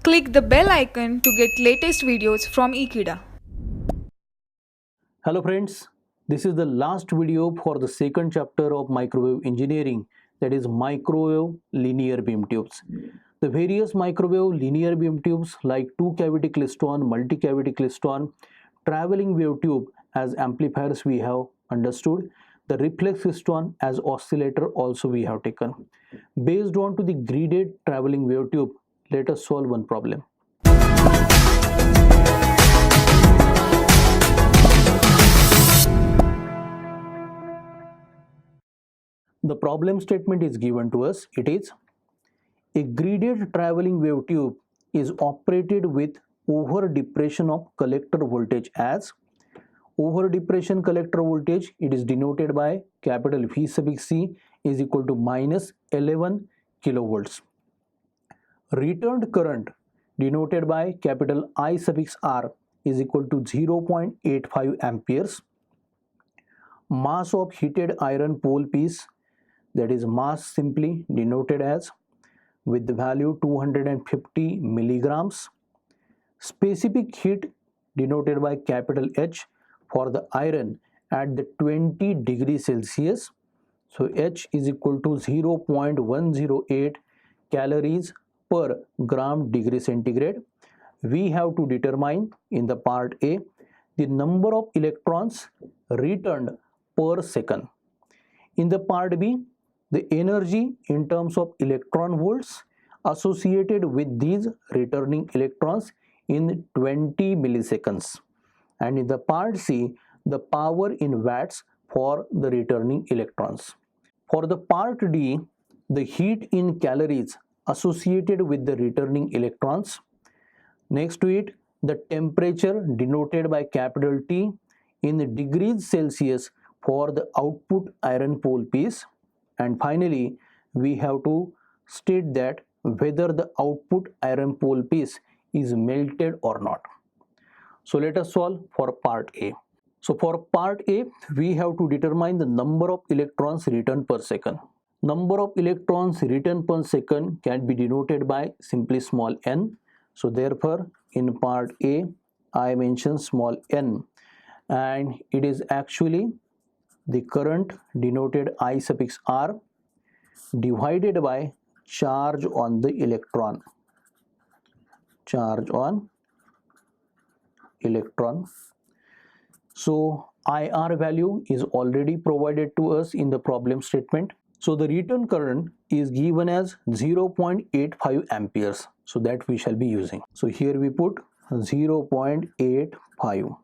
Click the bell icon to get latest videos from Ekeeda. Hello friends, this is the last video for the second chapter of microwave engineering, that is microwave linear beam tubes. The various microwave linear beam tubes like two cavity klystron, multi-cavity klystron, traveling wave tube as amplifiers we have understood, the reflex klystron as oscillator also we have taken. Based on to the graded traveling wave tube, let us solve one problem. The problem statement is given to us. It is a graded traveling wave tube is operated with over depression of collector voltage as over depression collector voltage. It is denoted by capital V suffix C is equal to minus 11 kilovolts. Returned current denoted by capital I suffix R is equal to 0.85 amperes. Mass of heated iron pole piece, that is mass simply denoted as with the value 250 milligrams. Specific heat denoted by capital H for the iron at the 20 degrees Celsius. So H is equal to 0.108 calories per gram degree centigrade. We have to determine in the part A the number of electrons returned per second. In the part B, the energy in terms of electron volts associated with these returning electrons in 20 milliseconds. And in the part C, the power in watts for the returning electrons. For the part D, the heat in calories associated with the returning electrons. Next to it, the temperature denoted by capital T in degrees Celsius for the output iron pole piece. And finally, we have to state that whether the output iron pole piece is melted or not. So let us solve for part A. So for part A, we have to determine the number of electrons returned per second. Number of electrons returned per second can be denoted by simply small n. So therefore, in part A, I mention small n, and it is actually the current denoted I suffix R divided by charge on the electron. Charge on electron. So IR value is already provided to us in the problem statement. So the return current is given as 0.85 amperes. So that we shall be using. So here we put 0.85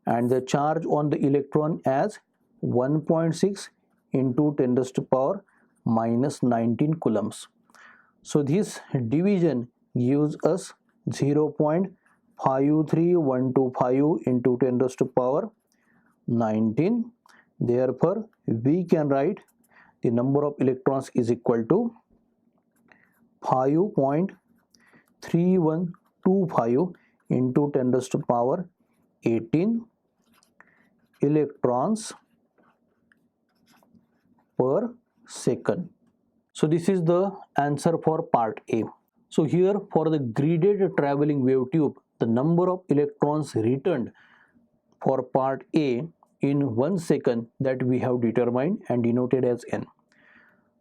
and the charge on the electron as 1.6 into 10 raised to power minus 19 coulombs. So this division gives us 0.53125 into 10 raised to power 19. Therefore, we can write the number of electrons is equal to 5.3125 into 10 raised to power 18 electrons per second. So this is the answer for part A. So here for the graded traveling wave tube, the number of electrons returned for part A in 1 second that we have determined and denoted as n.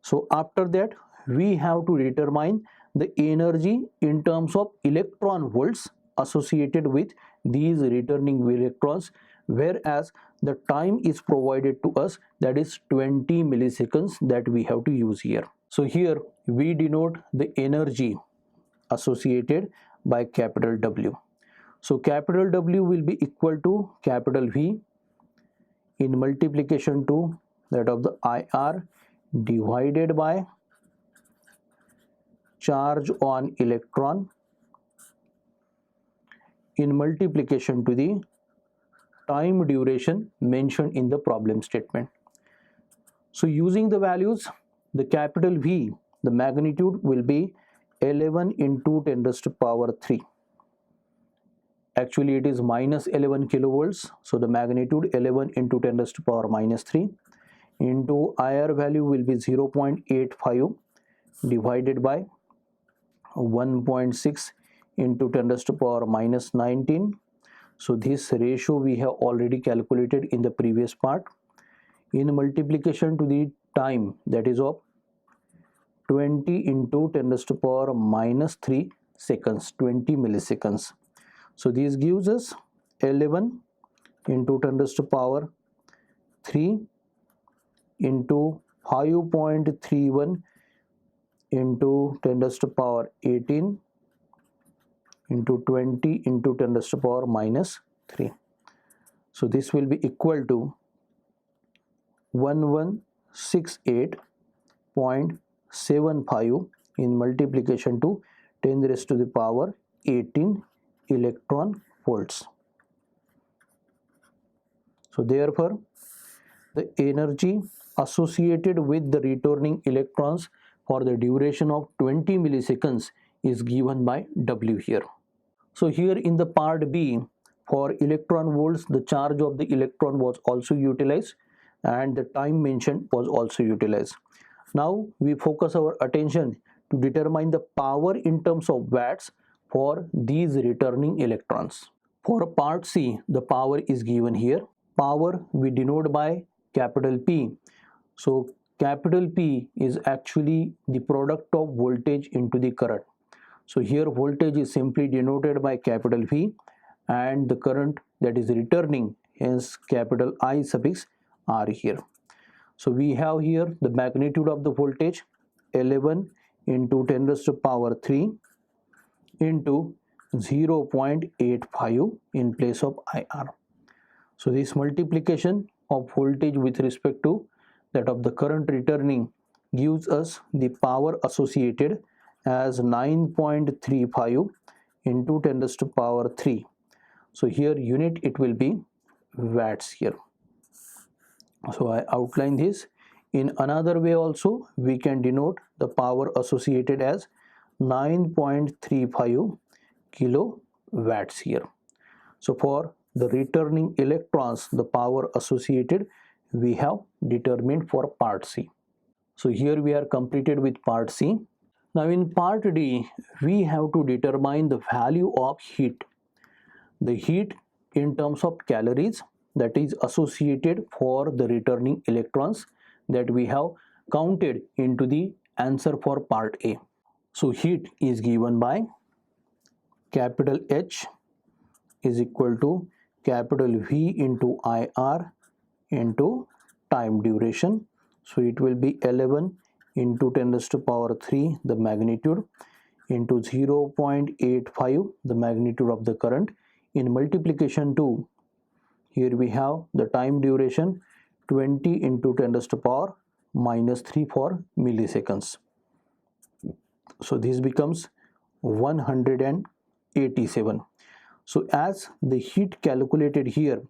So after that, we have to determine the energy in terms of electron volts associated with these returning electrons, whereas the time is provided to us, that is 20 milliseconds that we have to use here. So here we denote the energy associated by capital W. So capital W will be equal to capital V in multiplication to that of the IR divided by charge on electron in multiplication to the time duration mentioned in the problem statement. So using the values, the capital V, the magnitude will be 11 into 10 raised to power 3. Actually it is minus 11 kilovolts. So the magnitude 11 into 10 raised to power minus 3 into IR value will be 0.85 divided by 1.6 into 10 raised to power minus 19. So this ratio we have already calculated in the previous part. In multiplication to the time, that is of 20 into 10 raised to power minus 3 seconds, 20 milliseconds. So this gives us 11 into 10 raised to power 3 into 5.31 into 10 raised to power 18 into 20 into 10 raised to power minus 3. So this will be equal to 1168.75 in multiplication to 10 raised to the power 18 electron volts. So therefore, the energy associated with the returning electrons for the duration of 20 milliseconds is given by W here. So here in the part B, for electron volts, the charge of the electron was also utilized and the time mentioned was also utilized. Now we focus our attention to determine the power in terms of watts for these returning electrons. For part C, the power is given here. Power we denote by capital P. So capital P is actually the product of voltage into the current. So here voltage is simply denoted by capital P and the current that is returning is capital I suffix R here. So we have here the magnitude of the voltage 11 into 10 raised to power 3 into 0.85 in place of IR. So this multiplication of voltage with respect to that of the current returning gives us the power associated as 9.35 into 10 raised to power 3. So here unit it will be watts here. So I outline this. In another way also we can denote the power associated as 9.35 kilowatts here. So for the returning electrons, the power associated we have determined for part C. So here we are completed with part C. Now in part D, we have to determine the value of heat. The heat in terms of calories that is associated for the returning electrons that we have counted into the answer for part A. So heat is given by capital H is equal to capital V into IR into time duration. So it will be 11 into 10 raised to power 3 the magnitude into 0.85 the magnitude of the current in multiplication to here we have the time duration 20 into 10 raised to power minus 3 for milliseconds. So this becomes 187. So as the heat calculated here,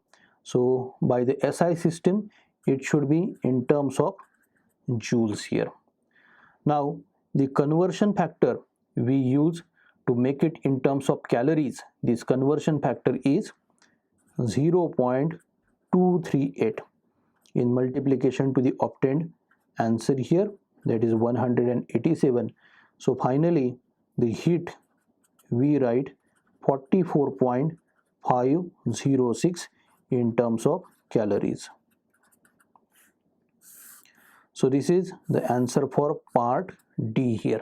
so by the SI system it should be in terms of joules here. Now the conversion factor we use to make it in terms of calories, this conversion factor is 0.238 in multiplication to the obtained answer here, that is 187. So finally the heat we write 44.506 in terms of calories. So this is the answer for part D here.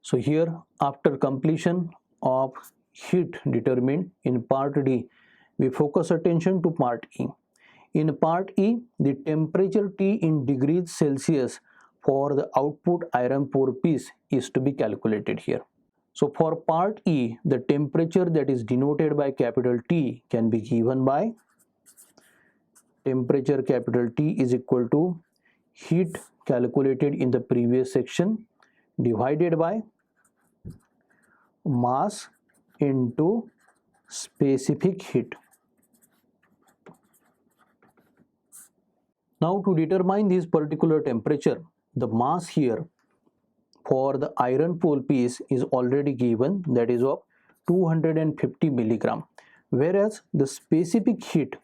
So here after completion of heat determined in part D, we focus attention to part E. In part E, the temperature T in degrees Celsius for the output iron ore piece is to be calculated here. So for part E, the temperature that is denoted by capital T can be given by temperature capital T is equal to heat calculated in the previous section divided by mass into specific heat. Now to determine this particular temperature, the mass here for the iron ore piece is already given, that is of 250 milligram, whereas the specific heat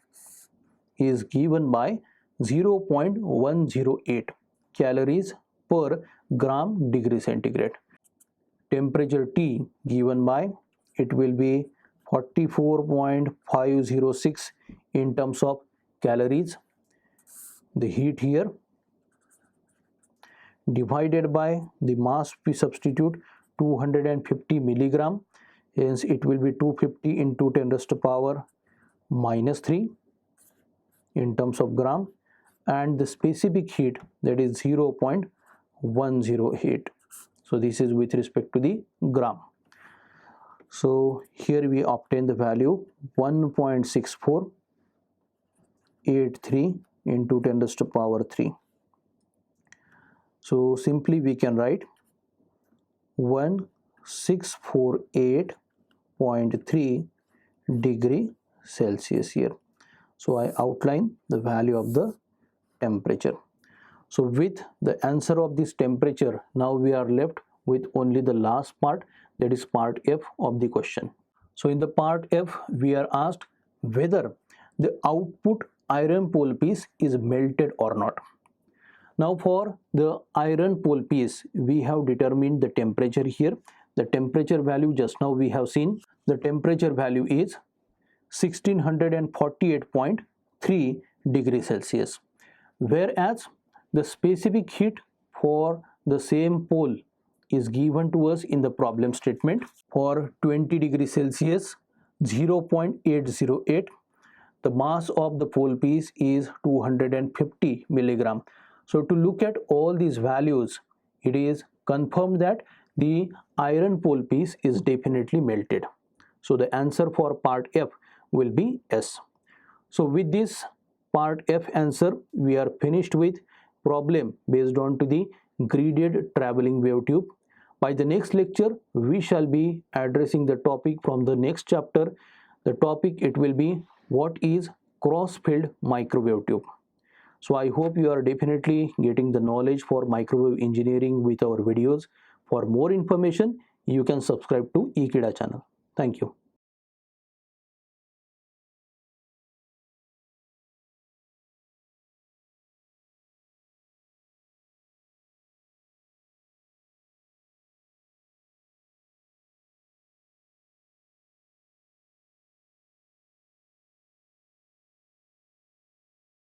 is given by 0.108 calories per gram degree centigrade. Temperature T given by it will be 44.506 in terms of calories. The heat here divided by the mass we substitute 250 milligram, hence it will be 250 into 10 raised to power minus 3 in terms of gram, and the specific heat, that is 0.108. So this is with respect to the gram. So here we obtain the value 1.6483 into 10 raised to power 3. So simply we can write 1648.3 degree Celsius here. So I outline the value of the temperature. So with the answer of this temperature, now we are left with only the last part, that is part F of the question. So in the part F, we are asked whether the output iron pole piece is melted or not. Now for the iron pole piece, we have determined the temperature here. The temperature value just now we have seen. The temperature value is 1648.3 degrees Celsius. Whereas the specific heat for the same pole is given to us in the problem statement for 20 degrees Celsius, 0.808. The mass of the pole piece is 250 milligram. So to look at all these values, it is confirmed that the iron pole piece is definitely melted. So the answer for part F will be S. So with this part F answer, we are finished with problem based on to the graded traveling wave tube. By the next lecture, we shall be addressing the topic from the next chapter. The topic, it will be what is cross-filled microwave tube. So I hope you are definitely getting the knowledge for microwave engineering with our videos. For more information, you can subscribe to Ekeeda channel. Thank you.